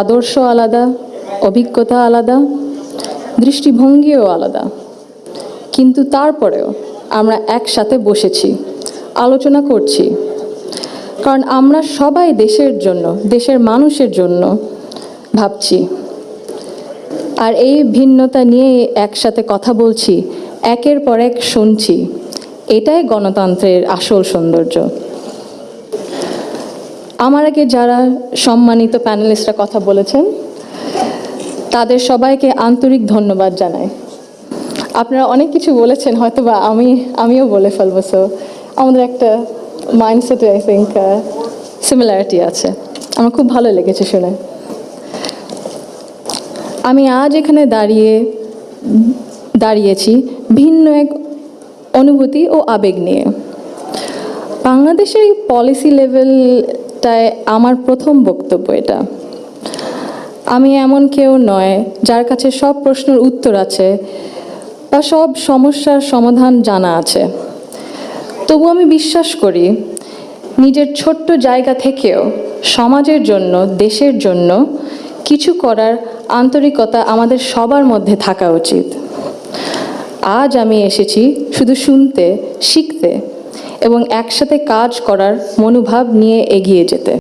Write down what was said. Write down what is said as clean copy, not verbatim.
আদর্শ আলাদা, অভিজ্ঞতা আলাদা, দৃষ্টিভঙ্গিও আলাদা, কিন্তু তারপরেও আমরা একসাথে বসেছি, আলোচনা করছি, কারণ আমরা সবাই দেশের জন্য, দেশের মানুষের জন্য ভাবছি। আর এই ভিন্নতা নিয়ে একসাথে কথা বলছি, একের পর এক শুনছি, এটাই গণতন্ত্রের আসল সৌন্দর্য। আমার আগে যারা সম্মানিত প্যানেলিস্টরা কথা বলেছেন তাদের সবাইকে আন্তরিক ধন্যবাদ জানাই। আপনারা অনেক কিছু বলেছেন, হয়তো বা আমিও বলে ফেলবো, সো আমাদের একটা মাইন্ডসেটে আই থিঙ্ক সিমিলারিটি আছে। আমার খুব ভালো লেগেছে শুনে। আমি আজ এখানে দাঁড়িয়েছি ভিন্ন এক অনুভূতি ও আবেগ নিয়ে। বাংলাদেশের এই পলিসি লেভেলটায় আমার প্রথম বক্তব্য এটা। আমি এমন কেউ নয় যার কাছে সব প্রশ্নের উত্তর আছে বা সব সমস্যার সমাধান জানা আছে। তবু আমি বিশ্বাস করি নিজের ছোট্ট জায়গা থেকেও সমাজের জন্য, দেশের জন্য কিছু করার আন্তরিকতা আমাদের সবার মধ্যে থাকা উচিত। আজ আমি এসেছি শুধু শুনতে, শিখতে এবং একসাথে কাজ করার মনোভাব নিয়ে এগিয়ে যেতে।